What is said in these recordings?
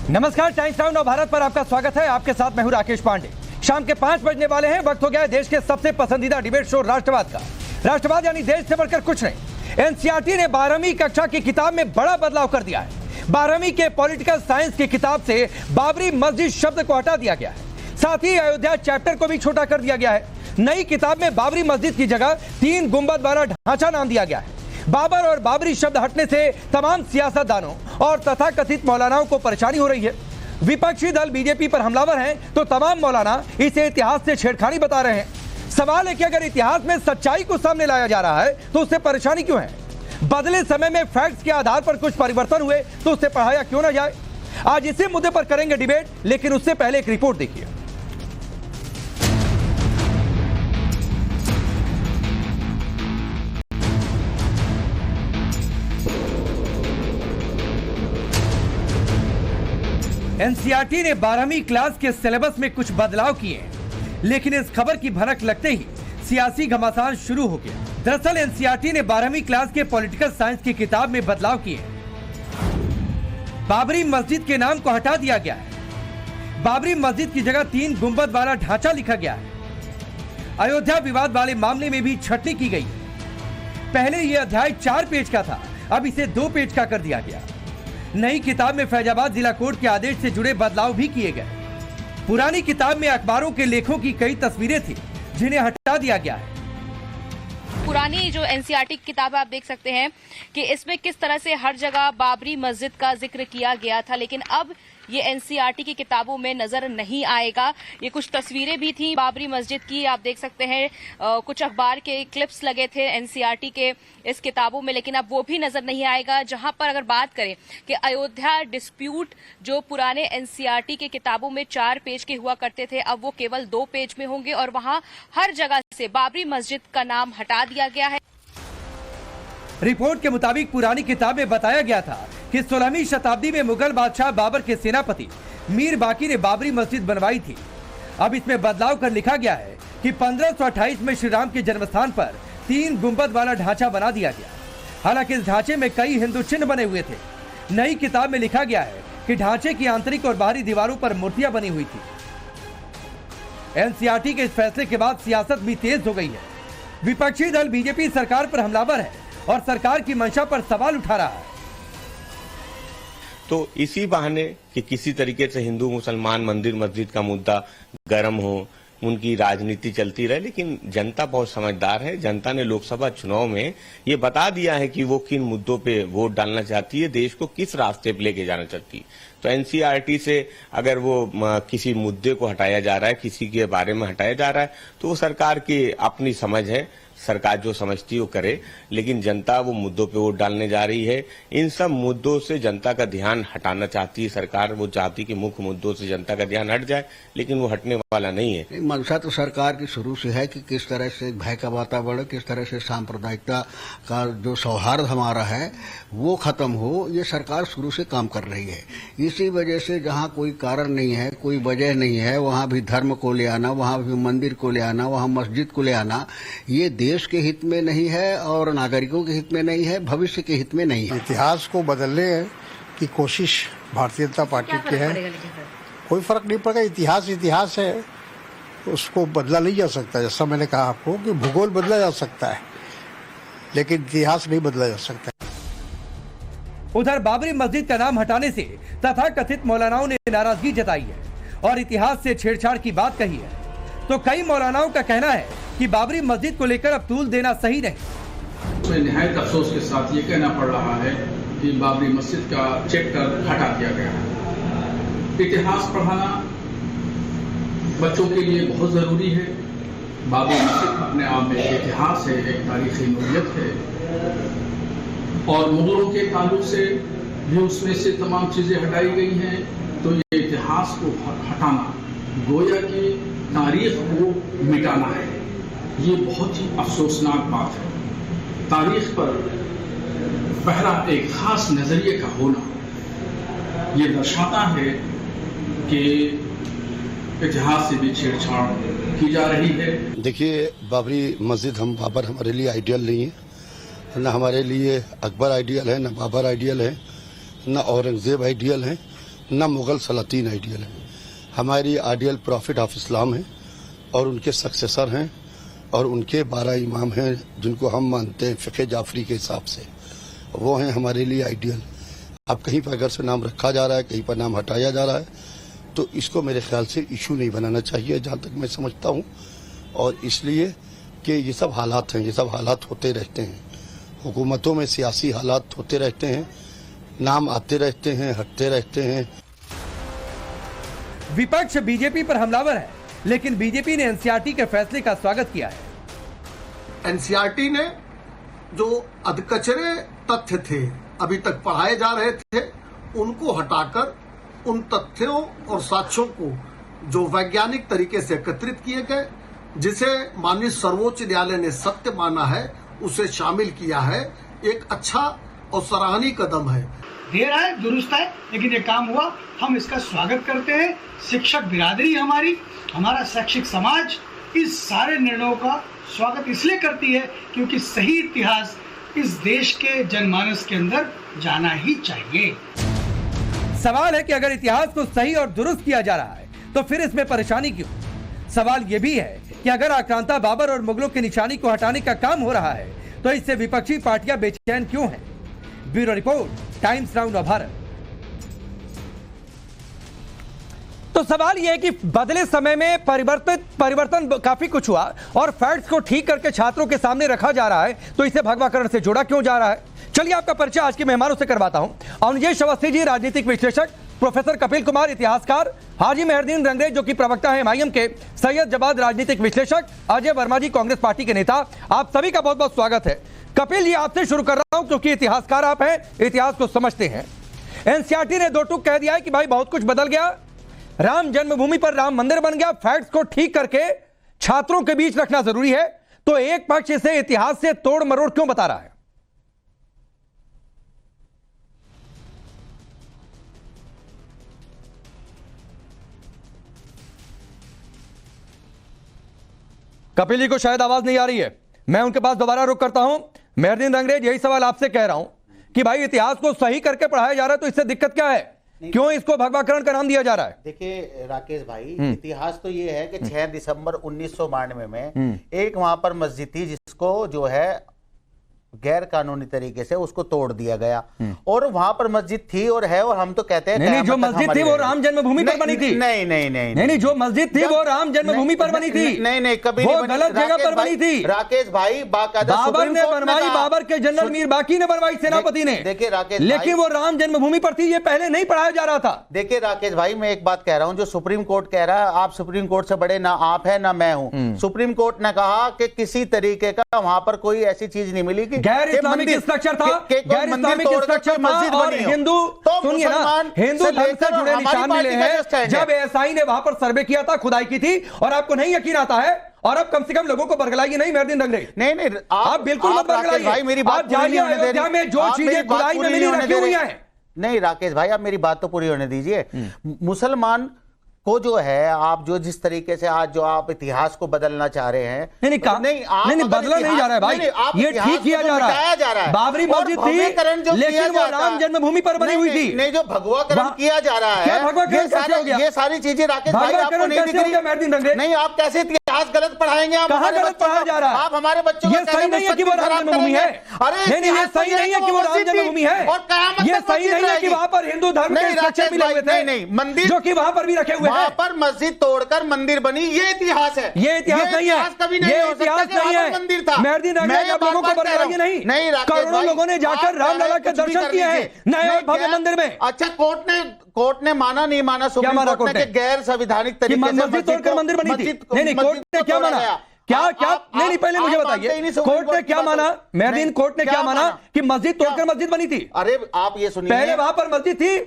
नमस्कार, times now Bharat पर आपका स्वागत है। आपके साथ मैं हूं राकेश पांडे। शाम के 5 बजने वाले हैं। वक्त हो गया है देश के सबसे पसंदीदा डिबेट शो राष्ट्रवाद का। राष्ट्रवाद यानी देश से बढ़कर कुछ नहीं। एनसीईआरटी ने 12वीं कक्षा की किताब में बड़ा बदलाव कर दिया है। 12वीं के पॉलिटिकल साइंस की किताब से बाबरी मस्जिद शब्द को हटा दिया गया है। साथ ही अयोध्या चैप्टर को भी छोटा कर दिया गया है। नई किताब में बाबरी मस्जिद की जगह 3 गुंबद वाला ढांचा नाम दिया गया है। बाबर और बाबरी शब्द हटने से तमाम सियासतदानों और तथाकथित मौलानाओं को परेशानी हो रही है। विपक्षी दल बीजेपी पर हमलावर हैं, तो तमाम मौलाना इसे इतिहास से छेड़खानी बता रहे हैं। सवाल है कि अगर इतिहास में सच्चाई को सामने लाया जा रहा है तो उससे परेशानी क्यों है? बदले समय में फैक्ट्स के आधार पर कुछ परिवर्तन हुए तो उससे पढ़ाया क्यों ना जाए? आज इसी मुद्दे पर करेंगे डिबेट, लेकिन उससे पहले एक रिपोर्ट देखिए। एनसीईआरटी ने 12वीं क्लास के सिलेबस में कुछ बदलाव किए, लेकिन इस खबर की भनक लगते ही सियासी घमासान शुरू हो गया। दरअसल एनसीईआरटी ने 12वीं क्लास के पॉलिटिकल साइंस की किताब में बदलाव किए। बाबरी मस्जिद के नाम को हटा दिया गया है। बाबरी मस्जिद की जगह 3 गुंबद वाला ढांचा लिखा गया है। अयोध्या विवाद वाले मामले में भी छटनी की गई। पहले यह अध्याय 4 पेज का था, अब इसे 2 पेज का कर दिया गया। नई किताब में फैजाबाद जिला कोर्ट के आदेश से जुड़े बदलाव भी किए गए। पुरानी किताब में अखबारों के लेखों की कई तस्वीरें थी, जिन्हें हटा दिया गया है। पुरानी जो एनसीईआरटी की किताब आप देख सकते हैं कि इसमें किस तरह से हर जगह बाबरी मस्जिद का जिक्र किया गया था, लेकिन अब ये एनसीईआरटी की किताबों में नजर नहीं आएगा। ये कुछ तस्वीरें भी थी बाबरी मस्जिद की, आप देख सकते हैं। कुछ अखबार के क्लिप्स लगे थे एनसीईआरटी के इस किताबों में, लेकिन अब वो भी नजर नहीं आएगा। जहां पर अगर बात करें कि अयोध्या डिस्प्यूट जो पुराने एनसीईआरटी के किताबों में 4 पेज के हुआ करते थे, अब वो केवल 2 पेज में होंगे और वहां हर जगह से बाबरी मस्जिद का नाम हटा दिया गया है। रिपोर्ट के मुताबिक पुरानी किताब में बताया गया था कि 16वीं शताब्दी में मुगल बादशाह बाबर के सेनापति मीर बाकी ने बाबरी मस्जिद बनवाई थी। अब इसमें बदलाव कर लिखा गया है कि 1528 में श्री राम के जन्मस्थान पर 3 गुंबद वाला ढांचा बना दिया गया। हालांकि इस ढांचे में कई हिंदू चिन्ह बने हुए थे। नई किताब में लिखा गया है कि ढांचे की आंतरिक और बाहरी दीवारों पर मूर्तियां बनी हुई थी। एनसीईआरटी के इस फैसले के बाद सियासत भी तेज हो गई है। विपक्षी दल बीजेपी सरकार पर हमलावर है और सरकार की मंशा पर सवाल उठा रहा है। तो इसी बहाने कि किसी तरीके से हिंदू मुसलमान मंदिर मस्जिद का मुद्दा गर्म हो, उनकी राजनीति चलती रहे, लेकिन जनता बहुत समझदार है। जनता ने लोकसभा चुनाव में ये बता दिया है कि वो किन मुद्दों पे वोट डालना चाहती है, देश को किस रास्ते पे लेके जाना चाहती है। तो एनसीईआरटी से अगर वो किसी मुद्दे को हटाया जा रहा है, किसी के बारे में हटाया जा रहा है, तो वो सरकार की अपनी समझ है। सरकार जो समझती है वो करे, लेकिन जनता वो मुद्दों पे वोट डालने जा रही है। इन सब मुद्दों से जनता का ध्यान हटाना चाहती है सरकार। वो चाहती कि मुख्य मुद्दों से जनता का ध्यान हट जाए, लेकिन वो हटने वाला नहीं है। मंशा तो सरकार की शुरू से है कि किस तरह से भय का वातावरण, किस तरह से सांप्रदायिकता का जो सौहार्द हमारा है वो खत्म हो, ये सरकार शुरू से काम कर रही है। इसी वजह से जहाँ कोई कारण नहीं है, कोई वजह नहीं है, वहाँ भी धर्म को ले आना, वहाँ भी मंदिर को ले आना, वहाँ मस्जिद को ले आना, ये देश के हित में नहीं है और नागरिकों के हित में नहीं है, भविष्य के हित में नहीं है। इतिहास को बदलने की कोशिश भारतीय जनता पार्टी की है। कोई फर्क नहीं पड़ेगा। इतिहास है, उसको बदला नहीं जा सकता। जैसा मैंने कहा आपको कि भूगोल बदला जा सकता है, लेकिन इतिहास नहीं बदला जा सकता। उधर बाबरी मस्जिद का नाम हटाने से तथाकथित मौलानाओं ने नाराजगी जताई है और इतिहास से छेड़छाड़ की बात कही है। तो कई मौलानाओं का कहना है कि बाबरी मस्जिद को लेकर अब तूल देना सही नहीं। उसमें निहायत अफसोस के साथ ये कहना पड़ रहा है कि बाबरी मस्जिद का चैप्टर हटा दिया गया है। इतिहास पढ़ाना बच्चों के लिए बहुत जरूरी है। बाबरी मस्जिद अपने आप में एक इतिहास है, एक तारीखी नोयत है और मुगलों के ताल्लुक से भी उसमें से तमाम चीजें हटाई गई हैं। तो ये इतिहास को हटाना गोया की तारीख को मिटाना है। ये बहुत ही अफसोसनाक बात है। तारीख पर पहला एक खास नजरिए का होना ये दर्शाता है कि इतिहास से भी छेड़छाड़ की जा रही है। देखिए, बाबरी मस्जिद बाबर हमारे लिए आइडियल नहीं है, न हमारे लिए अकबर आइडियल है, न बाबर आइडियल है, न औरंगजेब आइडियल है। न मुगल सलातीन आइडियल है। हमारी आइडियल प्रॉफिट ऑफ इस्लाम है और उनके सक्सेसर हैं और उनके 12 इमाम हैं जिनको हम मानते हैं फ़िक़े जाफरी के हिसाब से, वो हैं हमारे लिए आइडियल। अब कहीं पर अगर से नाम रखा जा रहा है, कहीं पर नाम हटाया जा रहा है, तो इसको मेरे ख्याल से इशू नहीं बनाना चाहिए, जहाँ तक मैं समझता हूँ। और इसलिए कि ये सब हालात हैं, ये सब हालात होते रहते हैं, हुकूमतों में सियासी हालात होते रहते हैं, नाम आते रहते हैं, हटते रहते हैं। विपक्ष बीजेपी पर हमलावर है, लेकिन बीजेपी ने एनसीईआरटी के फैसले का स्वागत किया है। एनसीईआरटी ने जो अधकचरे तथ्य थे, अभी तक पढ़ाए जा रहे थे, उनको हटाकर उन तथ्यों और साक्ष्यों को जो वैज्ञानिक तरीके से एकत्रित किए गए, जिसे माननीय सर्वोच्च न्यायालय ने सत्य माना है, उसे शामिल किया है, एक अच्छा और सराहनीय कदम है। देर आए दुरुस्त है, लेकिन ये काम हुआ, हम इसका स्वागत करते हैं। शिक्षक बिरादरी हमारा शैक्षिक समाज इस सारे निर्णयों का स्वागत इसलिए करती है क्योंकि सही इतिहास इस देश के जनमानस के अंदर जाना ही चाहिए। सवाल है कि अगर इतिहास को सही और दुरुस्त किया जा रहा है तो फिर इसमें परेशानी क्यों? सवाल यह भी है कि अगर आक्रांता बाबर और मुगलों की निशानी को हटाने का काम हो रहा है तो इससे विपक्षी पार्टियां बेचैन क्यों हैं? Bureau report, times now Navbharat. तो सवाल यह है कि बदले समय में परिवर्तन काफी कुछ हुआ और फैक्ट्स को ठीक करके छात्रों के सामने रखा जा रहा है, तो इसे भगवाकरण से जोड़ा क्यों जा रहा है? चलिए आपका परिचय आज के मेहमानों से करवाता हूं। अवनिजेश अवस्थी जी, राजनीतिक विश्लेषक, प्रोफेसर कपिल कुमार, इतिहासकार, हाजी मेहरदीन रंगरेज जो कि प्रवक्ता है एमआईएम के, सैयद जवाद, राजनीतिक विश्लेषक, अजय वर्मा जी, कांग्रेस पार्टी के नेता। आप सभी का बहुत बहुत स्वागत है। कपिल जी, आपसे शुरू कर रहा हूं क्योंकि इतिहासकार आप हैं, इतिहास को समझते हैं। एनसीईआरटी ने दो टूक कह दिया है कि भाई बहुत कुछ बदल गया, राम जन्मभूमि पर राम मंदिर बन गया, फैक्ट्स को ठीक करके छात्रों के बीच रखना जरूरी है। तो एक पक्ष इसे इतिहास से तोड़ मरोड़ क्यों बता रहा है? कपिल जी को शायद आवाज नहीं आ रही है, मैं उनके पास दोबारा रुख करता हूं। मेहरदीन रंगरेज, यही सवाल आपसे कह रहा हूं कि भाई इतिहास को सही करके पढ़ाया जा रहा है, तो इससे दिक्कत क्या है? क्यों इसको भगवाकरण का नाम दिया जा रहा है? देखिए राकेश भाई, इतिहास तो ये है कि 6 दिसंबर 1992 में एक वहां पर मस्जिद थी जिसको जो है गैर कानूनी तरीके से उसको तोड़ दिया गया, और वहां पर मस्जिद थी और है, और हम तो कहते हैं नहीं, जो मस्जिद थी वो राम जन्मभूमि पर बनी थी। नहीं, जो मस्जिद थी वो राम जन्मभूमि पर बनी थी। नहीं, कभी वो गलत जगह पर बनी थी। राकेश भाई, बाबर ने बनवाई, बाबर के जनरल मीर बाकी ने बनवाई, सेनापति ने। देखिए राकेश, लेकिन वो राम जन्मभूमि पर थी, ये पहले नहीं पढ़ाया जा रहा था। देखिए राकेश भाई, मैं एक बात कह रहा हूं, जो सुप्रीम कोर्ट कह रहा है, आप सुप्रीम कोर्ट से बड़े ना आप है ना मैं हूं। सुप्रीम कोर्ट ने कहा कि किसी तरीके का वहां पर कोई ऐसी चीज नहीं मिली कि गैर इस्लामिक स्ट्रक्चर था, गैर इस्लामिक स्ट्रक्चर था, और हिंदू, सुनिए ना, हिंदू धर्म से जुड़े निशान मिले हैं। जब एएसआई ने वहां पर सर्वे किया था, खुदाई की थी, और आपको नहीं यकीन आता है, और अब कम से कम लोगों को बरगलाइए नहीं। मेहरदीन रंगरेज, नहीं, आप बिल्कुल मत बरगलाइए। आप जाइए अयोध्या में जो चीजें खुदाई में मिली रखी हुई हैं। नहीं राकेश भाई, आप मेरी बात तो पूरी होने दीजिए। मुसलमान को जो है, आप जो जिस तरीके से आज जो आप इतिहास को बदलना चाह रहे हैं, नहीं बदला नहीं जा रहा है भाई, ये ठीक किया जा रहा है। बाबरी मस्जिद थी, लेकिन वो राम जन्मभूमि पर बनी हुई थी। नहीं, जो भगवाकरण किया जा रहा है, ये सारी चीजें राकेश भाई आपको नहीं दिख रही। नहीं, आप कैसे इतिहास गलत पढ़ाएंगे? आप कहां गलत पढ़ाया जा रहा है? आप हमारे बच्चों ये सही नहीं है कि वो राम जन्मभूमि है। अरे नहीं, ये सही नहीं है कि वो राम जन्मभूमि है, ये सही नहीं है कि वहां पर हिंदू धर्म के स्ट्रक्चर मिले हुए थे, नहीं मंदिर जो कि वहां पर भी रखे हुए हैं। वहां पर मस्जिद तोड़कर मंदिर बनी, ये इतिहास है। ये इतिहास नहीं है, कभी ये इतिहास नहीं है। मंदिर था। मेहरदीन रंगरेज, आप लोगों को बरगलाइए नहीं। करोड़ों लोगों ने जाकर रामलला के दर्शन किए हैं नए भव्य मंदिर में। अच्छा, कोर्ट ने माना नहीं माना? सुप्रीम कोर्ट ने गैर संवैधानिक तरीके से मस्जिद तोड़कर मंदिर बनी थी। नहीं, कोर्ट ने क्या माना? क्या नहीं, पहले मुझे बताइए, कोर्ट ने क्या माना? मेहरदीन, कोर्ट ने क्या माना कि मस्जिद तोड़कर मस्जिद बनी थी? अरे आप ये सुनिए, पहले वहां पर मस्जिद थी,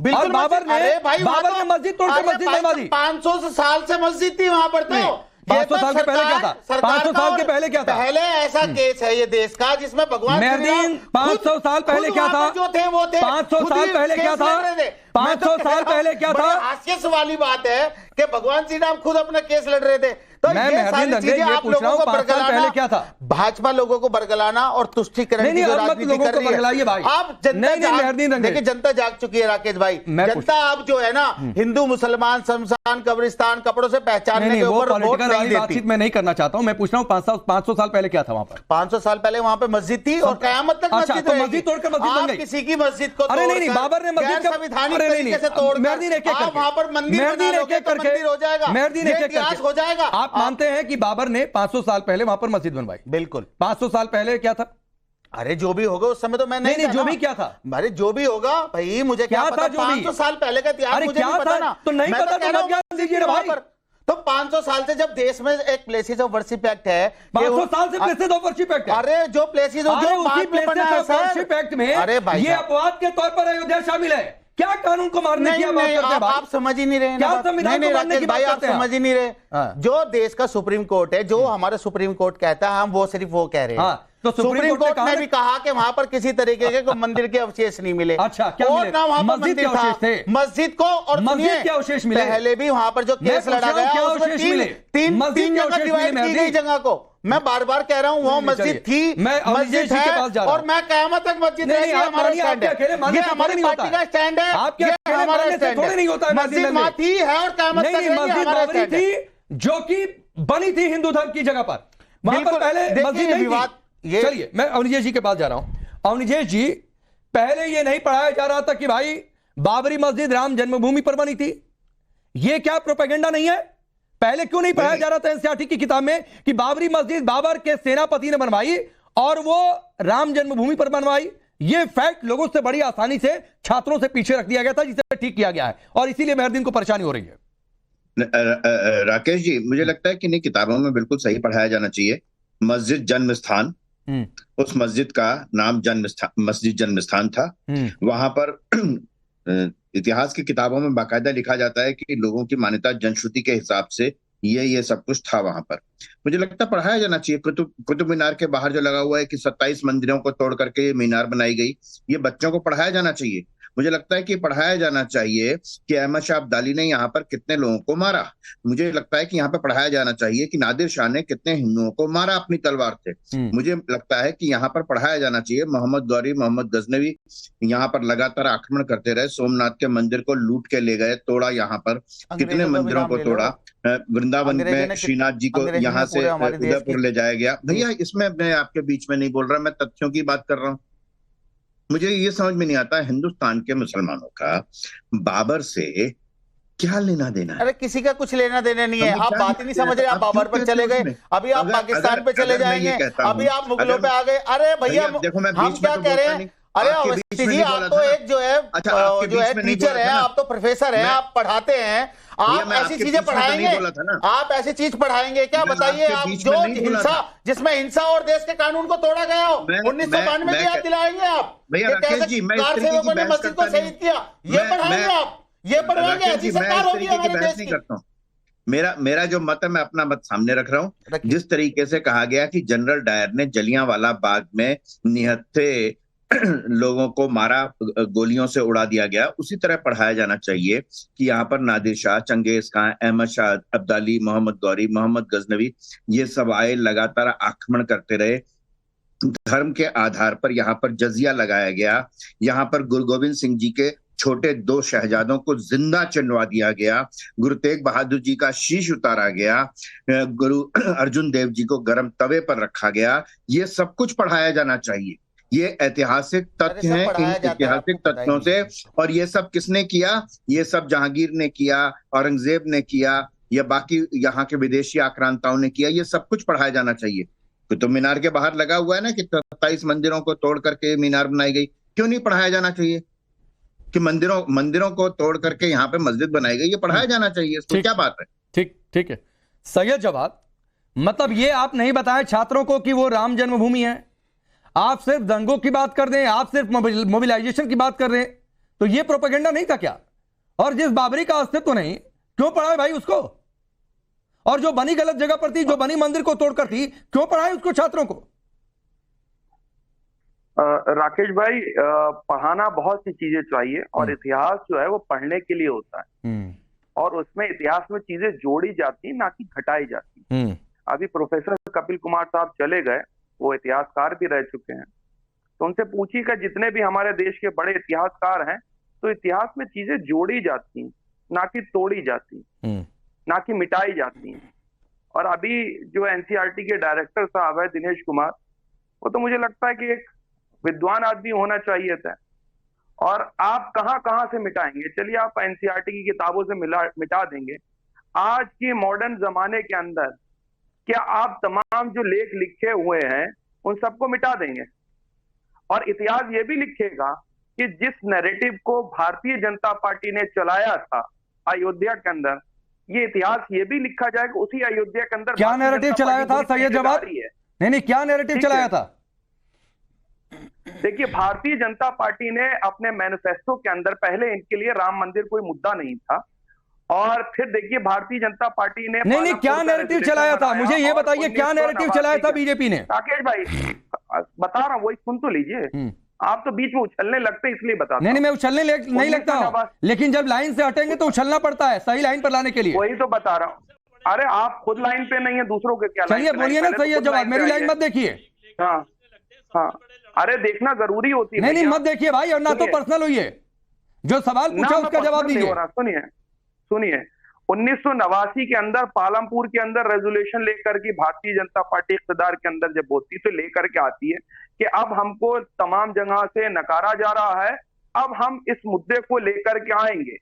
और बाबर ने मस्जिद तोड़कर मस्जिद बनवा दी। 500 साल से मस्जिद थी वहां पर। तो 500 साल के पहले क्या था? 500 साल के पहले क्या था? पहले ऐसा केस है ये देश का जिसमें भगवान मेहरदीन, 500 साल पहले क्या था? जो थे वो थे। 500 साल पहले क्या था? 500 साल पहले क्या था? हास्य वाली बात है कि भगवान श्री राम खुद अपना केस लड़ रहे थे। तो मैं ये मेहरदीन सारी दंगे चीजें ये आप पूछ रहा लोगों हूं को 5 साल पहले क्या था? भाजपा लोगों को बरगलाना और तुष्टिकरण की जो अब मत राजनीति लोगों कर को रही है। बरगलाइए भाई। आप जनता नहीं, मेहरदीन दंगे। देखिए जनता जाग चुकी है राकेश भाई। मैं जनता अब जो है ना हिंदू मुसलमान शमशान कब्रिस्तान कपड़ों से पहचानने के वो ऊपर वोट पॉलिटिकल नहीं वाली देती। बातचीत मैं नहीं करना चाहता हूं। मैं पूछ रहा हूं 500 साल पहले क्या था वहां पर? 500 साल पहले वहां पे मस्जिद थी और कयामत तक अच्छा, मस्जिद तो रहेगी। मस्जिद तोड़कर मस्जिद बन आप गई। किसी की मस्जिद को अरे नहीं, बाबर ने मस्जिद का संवैधानिक अरे तरीके से तोड़ मेहरदीन एक-एक आप करके वहां पर मंदिर मेहरदीन बना लोगे एक-एक तो करके मंदिर हो जाएगा, मेहरदीन ये एक-एक इतिहास करके हो जाएगा। आप मानते हैं कि बाबर ने 500 साल पहले वहां पर मस्जिद बनवाई? बिल्कुल। 500 साल पहले क्या था? अरे जो भी होगा उस समय तो मैं नहीं, था जो ना। भी क्या था? अरे जो भी होगा भाई मुझे क्या क्या पता था जो भी? 500 साल पहले का इतिहास अरे मुझे क्या नहीं पता था? ना। तो नहीं मैं पता कह तो रहा मत हूं ज्ञान दीजिए ना वहां भाई। पर। तो 500 साल से जब देश में एक प्लेसेस ऑफ वर्शिप एक्ट है 500 साल से प्लेसेस ऑफ वर्शिप एक्ट है। अरे जो प्लेसेस जो अरे उसी बाद में बना प्लेसेस है ऑफ सर। वर्शिप एक्ट में अरे भाई ये साहब। अपवाद के तौर पर अयोध्या शामिल है। क्या कानून को मारने की नहीं आप बात नहीं करते हैं भाई? आप समझ ही नहीं रहे हैं क्या ना बात। संविधान नहीं को मानने राकेश की बात भाई आप करते हैं समझ ही नहीं रहे। हाँ। जो देश का सुप्रीम कोर्ट है जो हमारा सुप्रीम कोर्ट कहता है हम वो सिर्फ वो कह रहे हैं। हाँ, तो सुप्रीम कोर्ट ने भी कहा कि वहां पर किसी तरीके के मंदिर के अवशेष नहीं मिले। अच्छा, क्या और मिले? ना वहां पर मस्जिद के मंदिर था। अवशेष थे। मस्जिद को और मस्जिद सुनिए, के अवशेष मिले। पहले भी वहां पर जो केस लड़ा गया क्या उसमें अवशेष मिले? तीन मस्जिद के जगह अवशेष डिवाइड मिले की गई मेहदी। जगह को। मैं बार बार कह रहा हूँ वो नहीं, मस्जिद चलिए। थी, मैं अवनीश मस्जिद जी के है पास जा रहा और हूं। मैं कयामत तक मस्जिद नहीं, रहेगी, आप हमारा मानिए, स्टैंड आपके अकेले है। मानने ये से हमारी थोड़ी पार्टी नहीं का होता स्टैंड है। आपके ये अकेले हमारा मानने से स्टैंड थोड़ी नहीं होता है। मस्जिद मेहदी वहां थी है और कयामत नहीं, तक नहीं, रहेगी, मस्जिद हमारा बाबरी स्टैंड है। थी जो कि बनी थी हिंदू धर्म की जगह पर। वहां पर बिल्कुल। पहले देखिए, मस्जिद नहीं विवाद थी। चलिए मैं अवनीश जी के पास जा रहा हूं। अवनीश जी, पहले ये नहीं पढ़ाया जा रहा था कि भाई बाबरी मस्जिद राम जन्मभूमि पर बनी थी? ये क्या प्रोपेगेंडा नहीं है? पहले क्यों नहीं पढ़ाया जा रहा था एनसीईआरटी की किताब में कि बाबरी मस्जिद बाबर के सेनापति ने बनवाई और वो राम जन्मभूमि पर बनवाई? ये फैक्ट लोगों से बड़ी आसानी से छात्रों से पीछे रख दिया गया था, जिसे ठीक किया गया है और इसीलिए मेहरदीन को परेशानी हो रही है। राकेश जी, मुझे लगता है कि नहीं, किताबों में बिल्कुल सही पढ़ाया जाना चाहिए। मस्जिद जन्म स्थान, उस मस्जिद का नाम मस्जिद जन्म स्थान था। वहां पर इतिहास की किताबों में बाकायदा लिखा जाता है कि लोगों की मान्यता जनश्रुति के हिसाब से ये सब कुछ था वहां पर। मुझे लगता है पढ़ाया जाना चाहिए। कुतुब मीनार के बाहर जो लगा हुआ है कि 27 मंदिरों को तोड़ करके ये मीनार बनाई गई, ये बच्चों को पढ़ाया जाना चाहिए। मुझे लगता है कि पढ़ाया जाना चाहिए कि अहमद शाह अब्दाली ने यहाँ पर कितने लोगों को मारा। मुझे लगता है कि यहाँ पे पढ़ाया जाना चाहिए कि नादिर शाह ने कितने हिंदुओं को मारा अपनी तलवार से। मुझे लगता है कि यहाँ पर पढ़ाया जाना चाहिए मोहम्मद गौरी, मोहम्मद गजनवी यहाँ पर लगातार आक्रमण करते रहे, सोमनाथ के मंदिर को लूट के ले गए, तोड़ा यहाँ पर, कितने मंदिरों को तोड़ा। वृंदावन में श्रीनाथ जी को यहाँ से उदयपुर ले जाया गया। भैया इसमें मैं आपके बीच में नहीं बोल रहा, मैं तथ्यों की बात कर रहा हूँ। मुझे ये समझ में नहीं आता हिंदुस्तान के मुसलमानों का बाबर से क्या लेना देना है। अरे किसी का कुछ लेना देना नहीं है। आप बात ही नहीं समझ रहे। आप बाबर पर चले गए, अभी आप पाकिस्तान पे चले जाएंगे, अभी आप मुगलों पे आ गए। अरे भैया देखो, मैं हम क्या कह रहे हैं? अरे अवस्थी जी, आप तो एक जो है टीचर है, आप तो प्रोफेसर हैं, आप पढ़ाते हैं, आप ऐसी चीजें पढ़ाएंगे, आप ऐसी चीज पढ़ाएंगे क्या? बताइए आप, जो हिंसा, जिसमें हिंसा और देश के कानून को तोड़ा गया हो, 1992 की याद दिलाएंगे आप? कार सेवकों ने मस्जिद को शहीद किया, ये पढ़ाएंगे आप? ये पढ़वाएंगे? ऐसी सरकार होगी हमारे देश की। मेरा जो मत है मैं अपना मत सामने रख रहा हूं। जिस तरीके से कहा गया कि जनरल डायर ने जलियांवाला बाग में निहत्थे लोगों को मारा, गोलियों से उड़ा दिया गया, उसी तरह पढ़ाया जाना चाहिए कि यहाँ पर नादिर शाह, चंगेज खान, अहमद शाह अब्दाली, मोहम्मद गौरी, मोहम्मद गजनवी, ये सब आए, लगातार आक्रमण करते रहे। धर्म के आधार पर यहाँ पर जजिया लगाया गया, यहाँ पर गुरु गोविंद सिंह जी के छोटे 2 शहजादों को जिंदा चिनवा दिया गया, गुरु तेग बहादुर जी का शीश उतारा गया, गुरु अर्जुन देव जी को गर्म तवे पर रखा गया। ये सब कुछ पढ़ाया जाना चाहिए। ये ऐतिहासिक तथ्य हैं, इन ऐतिहासिक तथ्यों से। और ये सब किसने किया? ये सब जहांगीर ने किया, औरंगजेब ने किया, या बाकी यहाँ के विदेशी आक्रांताओं ने किया। ये सब कुछ पढ़ाया जाना चाहिए। कुतुब मीनार के बाहर लगा हुआ है ना कि 27 मंदिरों को तोड़ करके मीनार बनाई गई, क्यों नहीं पढ़ाया जाना चाहिए कि मंदिरों को तोड़ करके यहाँ पे मस्जिद बनाई गई? ये पढ़ाया जाना चाहिए। इसको क्या बात है? ठीक है, सही जवाब। मतलब ये आप नहीं बताए छात्रों को कि वो राम जन्मभूमि है, आप सिर्फ दंगों की बात कर रहे हैं, आप सिर्फ मोबिलाइजेशन की बात कर रहे हैं, तो ये प्रोपेगेंडा नहीं था क्या? और जिस बाबरी का अस्तित्व नहीं, क्यों पढ़ाए भाई उसको? और जो बनी गलत जगह पर थी, जो बनी मंदिर को तोड़कर थी, क्यों पढ़ाए उसको छात्रों को? राकेश भाई, पढ़ाना बहुत सी चीजें चाहिए और इतिहास जो है वो पढ़ने के लिए होता है और उसमें इतिहास में चीजें जोड़ी जाती ना कि घटाई जाती। अभी प्रोफेसर कपिल कुमार साहब चले गए, वो इतिहासकार भी रह चुके हैं, तो उनसे पूछी कि जितने भी हमारे देश के बड़े इतिहासकार हैं, तो इतिहास में चीजें जोड़ी जाती हैं, ना कि तोड़ी जाती, ना कि मिटाई जाती हैं। और अभी जो एनसीईआरटी के डायरेक्टर साहब है दिनेश कुमार, वो तो मुझे लगता है कि एक विद्वान आदमी होना चाहिए था। और आप कहां कहां से मिटाएंगे? चलिए आप एनसीईआरटी की किताबों से मिटा देंगे, आज के मॉडर्न जमाने के अंदर क्या आप तमाम जो लेख लिखे हुए हैं उन सबको मिटा देंगे? और इतिहास ये भी लिखेगा कि जिस नैरेटिव को भारतीय जनता पार्टी ने चलाया था अयोध्या के अंदर, ये इतिहास ये भी लिखा जाएगा उसी अयोध्या के अंदर क्या नैरेटिव चलाया था सैयद जवाद? नहीं, क्या नैरेटिव चलाया था? देखिए, भारतीय जनता पार्टी ने अपने मैनिफेस्टो के अंदर, पहले इनके लिए राम मंदिर कोई मुद्दा नहीं था, और फिर देखिए भारतीय जनता पार्टी ने नहीं, क्या नैरेटिव चलाया था? मुझे ये बताइए, क्या नैरेटिव चलाया था बीजेपी ने? राकेश भाई बता रहा हूँ, वही सुन तो लीजिए। आप तो बीच में उछलने लगते हैं, इसलिए बता। नहीं, मैं उछलने नहीं लगता हूँ, लेकिन जब लाइन से हटेंगे तो उछलना पड़ता है सही लाइन पर लाने के लिए। वही तो बता रहा हूँ। अरे आप खुद लाइन पे नहीं है, दूसरों के क्या? चलिए बोलिए ना सैयद जवाद, मेरी लाइन मत देखिए। हाँ हाँ, अरे देखना जरूरी होती है। नहीं, मत देखिए भाई, और ना तो पर्सनल हुई है, जो सवाल पूछा उसका जवाब दीजिए। सुनिए 1989 के अंदर पालमपुर के अंदर रेजोल्यूशन लेकर के भारतीय जनता पार्टी इख्तिदार के अंदर जब होती तो लेकर के आती है कि अब हमको तमाम जगह से नकारा जा रहा है, अब हम इस मुद्दे को लेकर के आएंगे,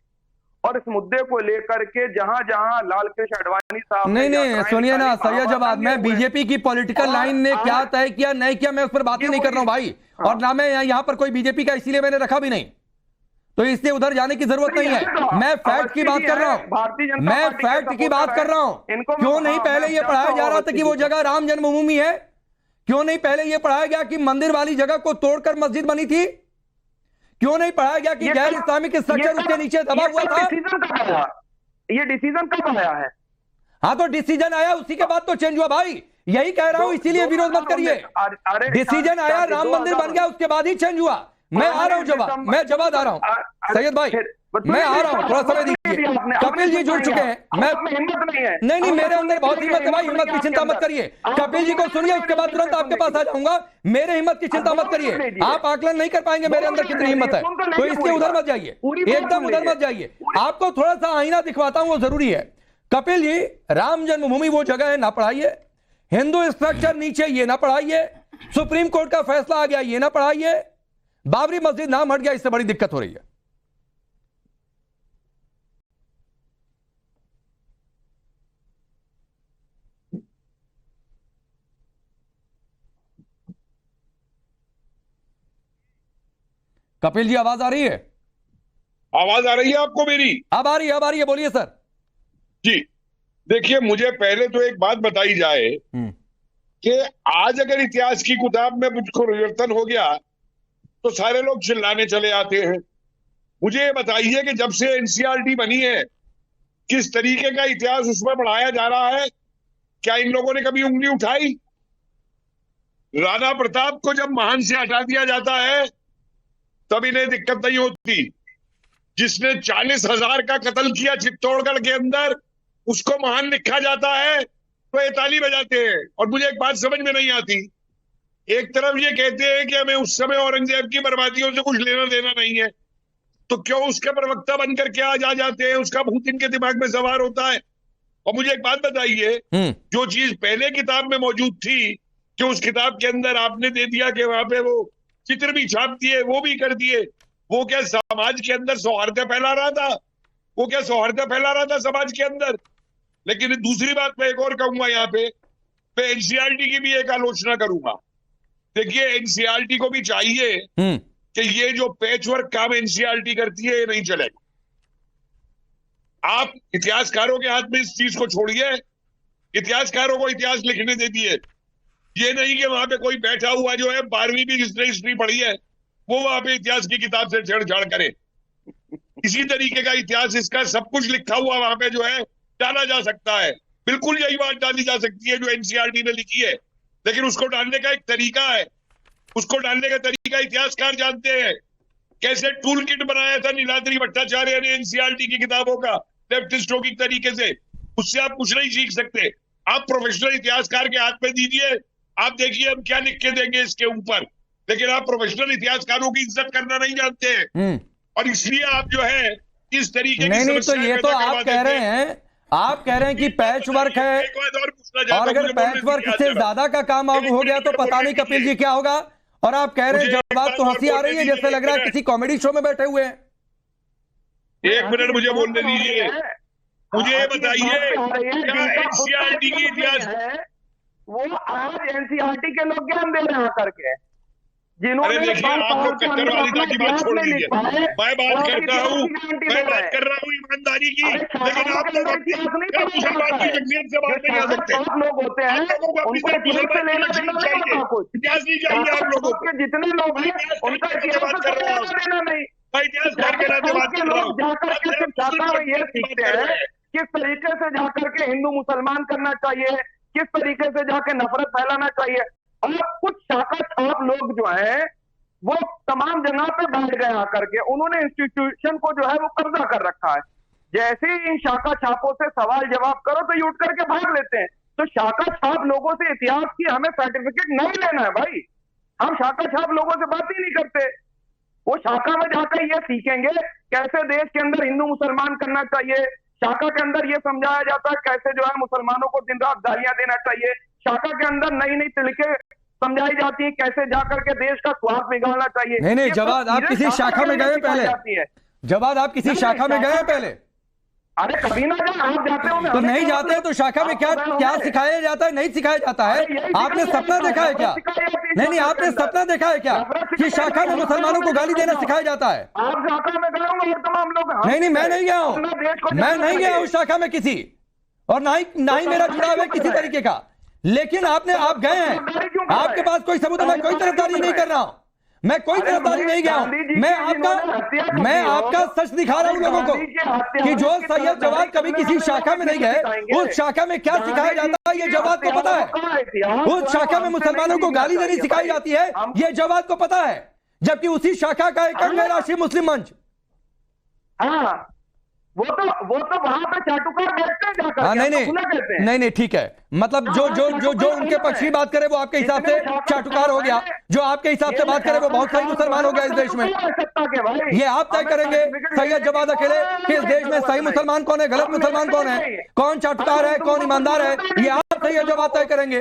और इस मुद्दे को लेकर के जहां जहां लाल कृष्ण आडवाणी साहब नहीं सुनिए ना सैयद जवाद, मैं बीजेपी की पॉलिटिकल लाइन ने क्या तय किया नहीं किया मैं उस पर बात ही नहीं कर रहा हूं भाई, और ना मैं यहाँ पर कोई बीजेपी का इसीलिए मैंने रखा भी नहीं, तो इसलिए उधर जाने की जरूरत नहीं है। मैं फैक्ट की बात कर रहा हूं, मैं फैक्ट की बात कर रहा हूं। क्यों नहीं पहले यह पढ़ाया जा रहा था कि वो जगह राम जन्मभूमि है? क्यों नहीं पहले यह पढ़ाया गया कि मंदिर वाली जगह को तोड़कर मस्जिद बनी थी? क्यों नहीं पढ़ाया गया कि गैर इस्लामिक स्ट्रक्चर उसके नीचे दबा हुआ था? ये डिसीजन कब आया है? हाँ, तो डिसीजन आया उसी के बाद तो चेंज हुआ भाई, यही कह रहा हूं, इसीलिए विरोध मत करिए। डिसीजन आया, राम मंदिर बन गया, उसके बाद ही चेंज हुआ। मैं आ रहा हूं जवाब, मैं जवाब आ रहा हूं सैयद भाई, मैं आ रहा हूं, थोड़ा समय दीजिए। कपिल जी जुड़ चुके हैं, मैं नहीं मेरे अंदर बहुत हिम्मत है भाई, हिम्मत की चिंता मत करिए। कपिल जी को सुनिए, उसके बाद तुरंत आपके पास आ जाऊंगा। मेरे हिम्मत की चिंता मत करिए, आप आकलन नहीं कर पाएंगे मेरे अंदर कितनी हिम्मत है, तो इसलिए उधर मत जाइए, एकदम उधर मत जाइए। आपको थोड़ा सा आईना दिखवाता हूं, वो जरूरी है। कपिल जी, राम जन्मभूमि वो जगह है ना पढ़ाइए, हिंदू स्ट्रक्चर नीचे ये ना पढ़ाइए, सुप्रीम कोर्ट का फैसला आ गया ये ना पढ़ाइए, बाबरी मस्जिद नाम हट गया, इससे बड़ी दिक्कत हो रही है। कपिल जी आवाज आ रही है? आवाज आ रही है आपको मेरी? अब आ रही है, बोलिए सर। जी देखिए, मुझे पहले तो एक बात बताई जाए कि आज अगर इतिहास की किताब में मुझको परिवर्तन हो गया तो सारे लोग चिल्लाने चले आते हैं। मुझे ये बताइए कि जब से एनसीईआरटी बनी है किस तरीके का इतिहास उसमें पढ़ाया जा रहा है? क्या इन लोगों ने कभी उंगली उठाई? राणा प्रताप को जब महान से हटा दिया जाता है तब इन्हें दिक्कत नहीं होती। जिसने 40,000 का कत्ल किया चित्तौड़गढ़ के अंदर उसको महान लिखा जाता है तो ये ताली बजाते हैं। और मुझे एक बात समझ में नहीं आती, एक तरफ ये कहते हैं कि हमें उस समय औरंगजेब की बर्बादियों से कुछ लेना देना नहीं है, तो क्यों उसके प्रवक्ता बनकर के आज आ जाते हैं? उसका भूत इनके दिमाग में सवार होता है। और मुझे एक बात बताइए, जो चीज पहले किताब में मौजूद थी कि उस किताब के अंदर आपने दे दिया कि वहां पे वो चित्र भी छाप दिए, वो भी कर दिए, वो क्या समाज के अंदर सौहार्द फैला रहा था? वो क्या सौहार्द फैला रहा था समाज के अंदर? लेकिन दूसरी बात मैं एक और कहूंगा यहाँ पे, मैं एनसीईआरटी की भी एक आलोचना करूंगा। देखिए, एनसीईआरटी को भी चाहिए कि ये जो पैचवर्क काम एनसीईआरटी करती है ये नहीं चलेगा। आप इतिहासकारों के हाथ में इस चीज को छोड़िए, इतिहासकारों को इतिहास लिखने दे दिए। ये नहीं कि वहां पे कोई बैठा हुआ जो है 12वीं भी जिसने हिस्ट्री पढ़ी है वो वहां पे इतिहास की किताब से छेड़छाड़ करे। इसी तरीके का इतिहास इसका सब कुछ लिखा हुआ वहां पे जो है डाला जा सकता है। बिल्कुल यही बात डाली जा सकती है जो एनसीईआरटी ने लिखी है, लेकिन उसको डालने का एक तरीका है, उसको डालने का तरीका इतिहासकार जानते हैं। कैसे टूल किट बनाया था नीलाद्री भट्टाचार्य ने एनसीईआरटी की किताबों का लेफ्टिस्टों की तरीके से, उससे आप कुछ नहीं सीख सकते। आप प्रोफेशनल इतिहासकार के हाथ में दीजिए, आप देखिए हम क्या लिख के देंगे इसके ऊपर। लेकिन आप प्रोफेशनल इतिहासकारों की इज्जत करना नहीं जानते हैं, और इसलिए आप जो है इस तरीके नहीं नहीं, तो ये तो आप कह रहे हैं, आप कह रहे हैं कि पैच वर्क है, और अगर पैच वर्क से ज्यादा का काम हो गया तो पता नहीं कपिल जी क्या होगा। और आप कह रहे हैं जवाब तो हंसी आ रही है, जैसे लग रहा है किसी कॉमेडी शो में बैठे हुए हैं। एक मिनट मुझे बोलने दीजिए, मुझे ये बताइए क्या एनसीईआरटी की इतिहास वो आज एनसीईआरटी के लोग ज्ञान दे रहे हैं करके, अरे देखिए आप लोग कट्टरवादिता की बात छोड़ दीजिए, मैं बात करता हूँ, मैं बात कर रहा हूँ ईमानदारी की, लेकिन आप लोग मुसलमान की शख्सियत से बात नहीं कर सकते। लोग होते हैं उनको इतिहास नहीं चाहिए आप लोगों को, जितने लोग हैं उनका बात कर रहा हूँ, नहीं। मैं इतिहासकार के नाते बात कर रहा हूँ। जाकर के सिर्फ छात्रा में ये सीखते हैं किस तरीके से जाकर के हिंदू मुसलमान करना चाहिए, किस तरीके से जाके नफरत फैलाना चाहिए। और कुछ शाखा छाप लोग जो है वो तमाम जगह पे बैठ गए आकर के, उन्होंने इंस्टीट्यूशन को जो है वो कब्जा कर रखा है। जैसे ही इन शाखा छापों से सवाल जवाब करो तो ये उठ करके भाग लेते हैं। तो शाखा छाप लोगों से इतिहास की हमें सर्टिफिकेट नहीं लेना है भाई, हम शाखा छाप लोगों से बात ही नहीं करते। वो शाखा में जाकर ये सीखेंगे कैसे देश के अंदर हिंदू मुसलमान करना चाहिए, शाखा के अंदर ये समझाया जाता है कैसे जो है मुसलमानों को दिन रात गालियां देना चाहिए, शाखा के अंदर नई नई तरीके समझाई जाती है कैसे जाकर के देश का स्वास्थ्य बिगाड़ना चाहिए। नहीं नहीं, जवाब आप किसी शाखा में गए पहले, जवाब आप किसी शाखा में गए पहले? अरे कभी ना जाए, आप जाते हो तो नहीं जाते तो शाखा में क्या क्या सिखाया जाता है, नहीं सिखाया जाता है? आपने सपना देखा है क्या? नहीं नहीं, आपने सपना देखा है क्या कि शाखा में मुसलमानों को गाली देना सिखाया जाता है? आप शाखा में गए होंगे तमाम लोग। नहीं नहीं, मैं नहीं गया हूँ, मैं नहीं गया हूँ शाखा में किसी, और ना ही मेरा जुड़ाव है किसी तरीके का। लेकिन आप गए हैं, आपके पास कोई सबूत है? मैं कोई तरफदारी नहीं कर रहा हूं, मैं कोई तरफदारी नहीं गया हूं, मैं आपका सच दिखा रहा हूं लोगों को कि जो सैयद जवाद कभी किसी शाखा में नहीं गए, उस शाखा में क्या सिखाया जाता है ये जवाद को पता है। उस शाखा में मुसलमानों को गाली देनी सिखाई जाती है, ये जवाद को पता है, जबकि उसी शाखा का एक अंग है राष्ट्रीय मुस्लिम मंच। हाँ, वो तो वहां पे चाटुकार बैठते हैं जाकर। हाँ, नहीं, ठीक है, मतलब जो उनके पक्ष की बात करे वो आपके हिसाब से चाटुकार हो गया, जो आपके हिसाब से बात करे वो बहुत सही मुसलमान हो गया इस देश में। ये आप तय करेंगे सैयद जवाद अकेले कि इस देश में सही मुसलमान कौन है, गलत मुसलमान कौन है, कौन चाटुकार है, कौन ईमानदार है, ये आप सैयद जवाद तय करेंगे।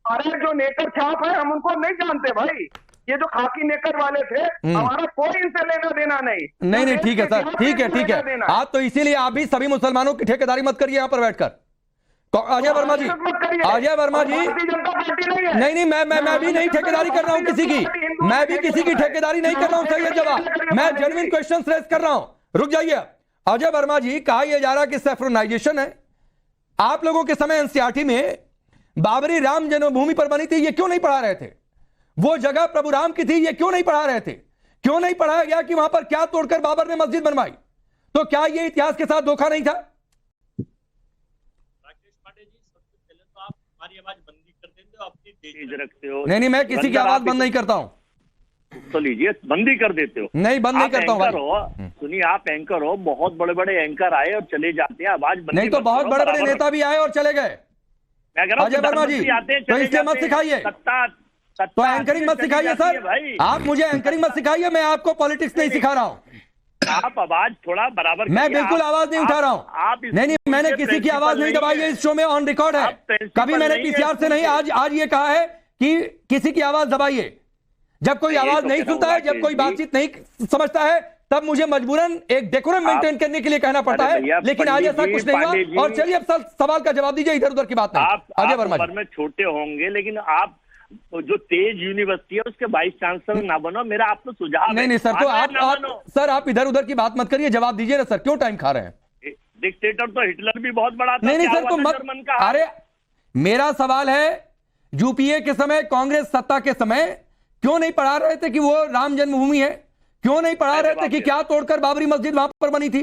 अरे जो नेकर छाप है हम उनको नहीं जानते भाई, ये जो खाकी नेकर वाले थे हमारा कोई इनसे लेना देना नहीं। ठीक है सर, ठीक है। आप तो इसीलिए आप भी सभी मुसलमानों की ठेकेदारी मत करिए यहाँ पर बैठकर। अजय वर्मा जी, नहीं, मैं भी नहीं ठेकेदारी कर रहा हूँ किसी की, मैं भी किसी की ठेकेदारी नहीं कर रहा हूँ सैयद जवाद, मैं जेन्युइन क्वेश्चंस रेज कर रहा हूँ। रुक जाइए अजय वर्मा जी, कहा यह जा रहा कि सेफ्रोनाइजेशन है, आप लोगों के समय एनसीईआरटी में बाबरी राम जन्मभूमि पर बनी थी, ये क्यों नहीं पढ़ा रहे थे? वो जगह प्रभु राम की थी, ये क्यों नहीं पढ़ा रहे थे? क्यों नहीं पढ़ाया गया कि वहां पर क्या तोड़कर बाबर ने मस्जिद बनवाई? तो क्या ये इतिहास के साथ धोखा नहीं था? राकेश पांडे जी, सबसे पहले तो आप हमारी आवाज बंद नहीं कर देते हो, अपनी तेज रखते हो। नहीं, मैं किसी की आवाज बंद नहीं करता हूं। तो लीजिए, बंदी कर देते हो। नहीं, बंद नहीं करता हूं। सुनिए, आप एंकर हो, बहुत बड़े बड़े एंकर आए और चले जाते हैं, आवाज बंद नहीं तो बहुत बड़े बड़े नेता भी आए और चले गए। अजय वर्मा जी, तो इसलिए मत सिखाइए, तो एंकरिंग मत सिखाइए सर, आप मुझे एंकरिंग मत सिखाइए, मैं आपको पॉलिटिक्स नहीं सिखा रहा हूं। आप आवाज थोड़ा बराबर, मैं बिल्कुल आवाज नहीं उठा रहा हूं। नहीं, मैंने किसी की आवाज नहीं दबाई है, इस शो में ऑन रिकॉर्ड है। कभी मैंने पीसीआर से नहीं, आज ये कहा है कि किसी की आवाज दबाइए। जब कोई आवाज नहीं सुनता है, जब कोई बातचीत नहीं समझता है, तब मुझे मजबूरन एक डेकोरम मेंटेन करने के लिए कहना पड़ता है, लेकिन आज ऐसा कुछ नहीं हुआ। और चलिए अब सवाल का जवाब दीजिए, इधर उधर की बात नहीं। अजय वर्मा जी, में छोटे होंगे लेकिन आप जो तेज यूनिवर्सिटी है उसके वाइस चांसलर ना बनो, मेरा आपको सुझाव नहीं सर, तो आप इधर उधर की बात मत करिए, जवाब दीजिए ना सर, क्यों टाइम खा रहे हैं? डिक्टेटर तो हिटलर भी बहुत बड़ा था। नहीं सर, तो मत, अरे मेरा सवाल है, यूपीए के समय, कांग्रेस सत्ता के समय क्यों नहीं पढ़ा रहे थे कि वो राम जन्मभूमि है? क्यों नहीं पढ़ा रहे थे कि क्या तोड़कर बाबरी मस्जिद वहां पर बनी थी?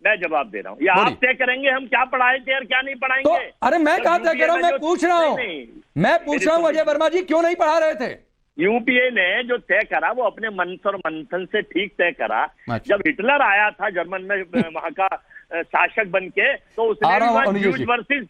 मैं जवाब दे रहा हूँ, या आप तय करेंगे हम क्या पढ़ाए थे और क्या नहीं पढ़ाएंगे? तो अरे मैं कहा तय कर रहा हूँ, मैं पूछ रहा हूँ अजय वर्मा जी, क्यों नहीं पढ़ा रहे थे? यूपीए ने जो तय करा वो अपने मंथन से ठीक तय करा। जब हिटलर आया था जर्मन में वहां का शासक बन के, तो उसने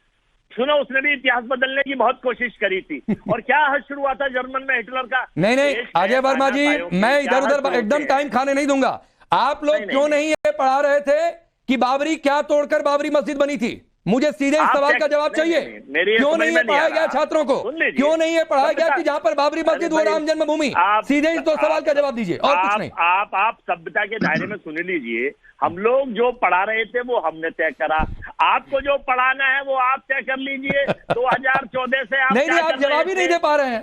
सुना उसने भी इतिहास बदलने की बहुत कोशिश करी थी। और क्या शुरू हुआ था जर्मन में हिटलर का? नहीं अजय वर्मा जी, मैं इधर उधर एकदम टाइम खाने नहीं दूंगा। आप लोग क्यों नहीं ये पढ़ा रहे थे कि बाबरी क्या तोड़कर बाबरी मस्जिद बनी थी? मुझे सीधे इस सवाल का जवाब चाहिए। क्यों नहीं ये पढ़ाया गया छात्रों को? क्यों नहीं ये पढ़ाया गया कि जहां पर बाबरी मस्जिद वो राम जन्मभूमि? सीधे इस दो सवाल का जवाब दीजिए और कुछ नहीं। आप सभ्यता के दायरे में सुन लीजिए। हम लोग जो पढ़ा रहे थे वो हमने तय करा, आपको जो पढ़ाना है वो आप तय कर लीजिए। 2014 से आप नहीं आप जवाब ही नहीं दे पा रहे हैं।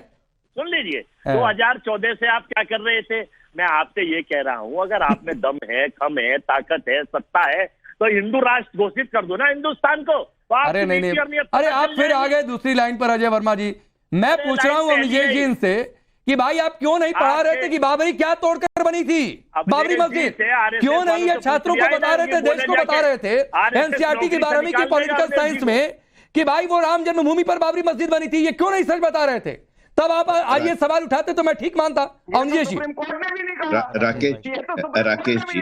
सुन लीजिए, 2014 से आप क्या कर रहे थे? मैं आपसे ये कह रहा हूं, अगर आप में दम है, खम है, ताकत है, सत्ता है, तो हिंदू राष्ट्र घोषित कर दो ना हिंदुस्तान को। तो अरे नहीं अरे आप फिर आ गए दूसरी लाइन पर अजय वर्मा जी। मैं पूछ रहा हूं अनिल जी इनसे कि भाई आप क्यों नहीं पढ़ा रहे थे कि बाबरी क्या तोड़कर बनी थी बाबरी मस्जिद? क्यों नहीं ये छात्रों को बता रहे थे, देश को बता रहे थे एनसीईआरटी की 12वीं की पॉलिटिकल साइंस में कि भाई वो राम जन्मभूमि पर बाबरी मस्जिद बनी थी? ये क्यों नहीं सच बता रहे थे? तब आप आज ये सवाल उठाते तो मैं ठीक मानता। अनिल जी, राकेश जी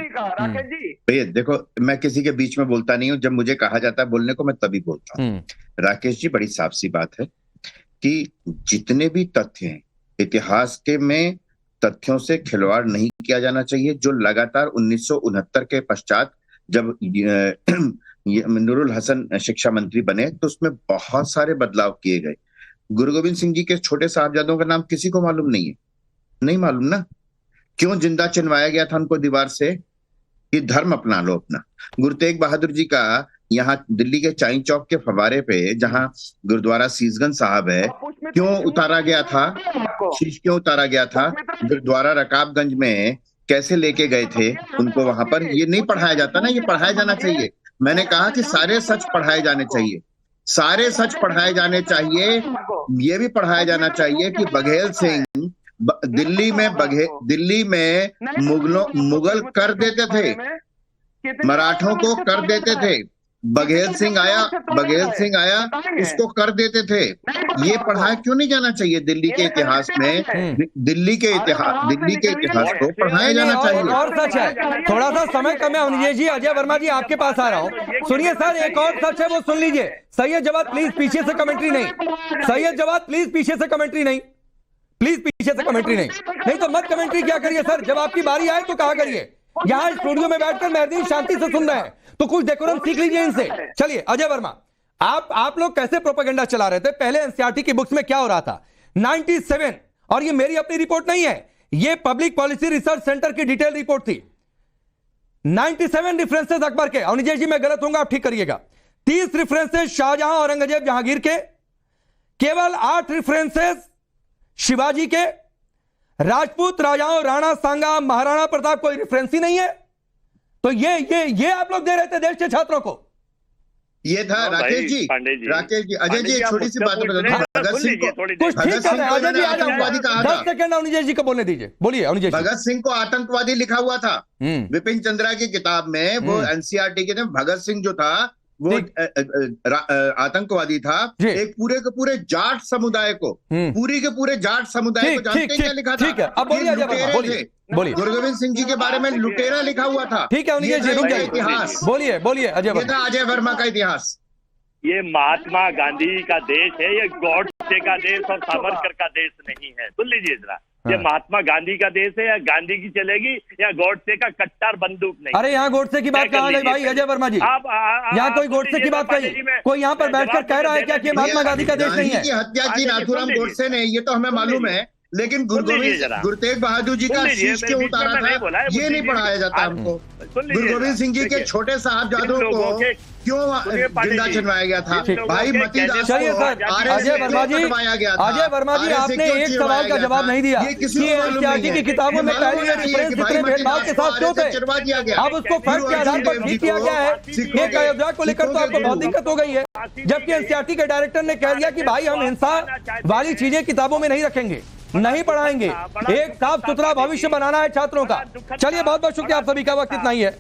भैया देखो, मैं किसी के बीच में बोलता नहीं हूं। जब मुझे कहा जाता है बोलने को मैं तभी बोलता हूं। राकेश जी, बड़ी साफ सी बात है कि जितने भी तथ्य हैं इतिहास के में तथ्यों से खिलवाड़ नहीं किया जाना चाहिए। जो लगातार 1969 के पश्चात जब नूरुल हसन शिक्षा मंत्री बने तो उसमें बहुत सारे बदलाव किए गए। गुरु गोविंद सिंह जी के छोटे साहबजादों का नाम किसी को मालूम नहीं है? नहीं मालूम ना? क्यों जिंदा चिनवाया गया था उनको दीवार से कि धर्म अपना लो अपना। गुरु तेग बहादुर जी का यहाँ दिल्ली के चाई चौक के फवारे पे जहाँ गुरुद्वारा सीसगंज साहब है, क्यों उतारा गया था? शीश क्यों उतारा गया था? गुरुद्वारा रकाबगंज में कैसे लेके गए थे उनको वहां पर? ये नहीं पढ़ाया जाता ना, ये पढ़ाया जाना चाहिए। मैंने कहा कि सारे सच पढ़ाए जाने चाहिए, सारे सच पढ़ाए जाने चाहिए। ये भी पढ़ाया जाना चाहिए कि बघेल सिंह दिल्ली में मुगल कर देते थे, मराठों को कर देते थे। बघेल सिंह आया उसको कर देते थे। ये पढ़ाया क्यों नहीं जाना चाहिए? दिल्ली के इतिहास में दिल्ली के इतिहास को पढ़ाया जाना चाहिए। और सच है, थोड़ा सा समय कम है अनिल जी। अजय वर्मा जी आपके पास आ रहा हूँ। सुनिए सर, एक और सच है वो सुन लीजिए। सैयद जवाद प्लीज पीछे से कमेंट्री नहीं। सैयद जवाद प्लीज पीछे से कमेंट्री नहीं, प्लीज पीछे से कमेंट्री नहीं तो मत कमेंट्री क्या करिए सर। जब आपकी बारी आए तो कहा करिए। यहाँ स्टूडियो में बैठकर मेहरदीन शांति से सुन रहे हैं तो कुछ डेकोरम सीख लीजिए इनसे। चलिए अजय वर्मा, आप लोग कैसे प्रोपेगेंडा चला रहे थे? पहले एनसीईआरटी की बुक्स में क्या हो रहा था? 97, और ये मेरी अपनी रिपोर्ट नहीं है, ये पब्लिक पॉलिसी रिसर्च सेंटर की डिटेल रिपोर्ट थी। 97 रेफरेंसेस अकबर के। अनिल जी मैं गलत होऊंगा, आप ठीक करिएगा। 30 रेफरेंसेस शाहजहां औरंगजेब जहांगीर के, केवल 8 रेफरेंसेस शिवाजी के, राजपूत राजाओं राणा सांगा महाराणा प्रताप कोई रेफरेंस ही नहीं है। तो ये आप लोग दे रहे थे देश के छात्रों को। ये था राकेश जी, अजय जी एक छोटी सी बात बता दूं। भगत सिंह को कुछ ठीक कर रहे हैं अजय जी, आतंकवादी कहा था। 10 सेकंड अनिल जी को बोलने दीजिए, बोलिए अनिल जी। भगत सिंह को आतंकवादी लिखा हुआ था विपिन चंद्रा की किताब में। वो एनसीईआरटी के भगत सिंह जो था वो आतंकवादी था। एक पूरे के पूरे जाट समुदाय को, पूरी के पूरे जाट समुदाय को जानते क्या लिखा था? ठीक है, अब बोलिए बोलिए। गुरु गोविंद सिंह जी के बारे में लुटेरा लिखा हुआ था। ठीक है अनिल जी, रुक जाइए। इतिहास बोलिए अजय वर्मा। अजय वर्मा का इतिहास। ये महात्मा गांधी का देश है, ये गॉडसे का देश और सावरकर का देश नहीं है। सुन लीजिए जरा, ये महात्मा गांधी का देश है, या गांधी की चलेगी या गॉडसे का कट्टर बंदूक नहीं। अरे यहाँ गॉडसे की बात कहाँ गई भाई अजय वर्मा जी? यहाँ कोई गॉडसे की बात कही? कोई यहाँ पर बैठकर कह रहा है क्या कि महात्मा गांधी का देश नहीं है? हत्या की नाथूराम गॉडसे ने, ये तो हमें मालूम है, लेकिन गुरु तेग बहादुर जी का शीश क्यों उतारा था ये नहीं पढ़ाया जाता हमको। गुरु गोविंद सिंह जी के छोटे साहबजादों को क्यों जिंदा चुनवाया गया था? भाई मतीदास को अजय वर्मा जी आपने एक सवाल का जवाब नहीं दिया कि एनसीईआरटी की किताबों में पहले रेफरेंस इतने भेदभाव के साथ क्यों थे? अब उसको फैक्ट के आधार पर ठीक किया गया है। एक अयोध्या को लेकर तो आपको बहुत दिक्कत हो गई है, जबकि एनसीईआरटी के डायरेक्टर ने कह दिया कि भाई हम हिंसा वाली चीजें किताबों में नहीं रखेंगे, नहीं पढ़ाएंगे, एक साफ सुथरा भविष्य बनाना है छात्रों का। चलिए बहुत बहुत शुक्रिया, आप सभी का वक्त इतना ही है।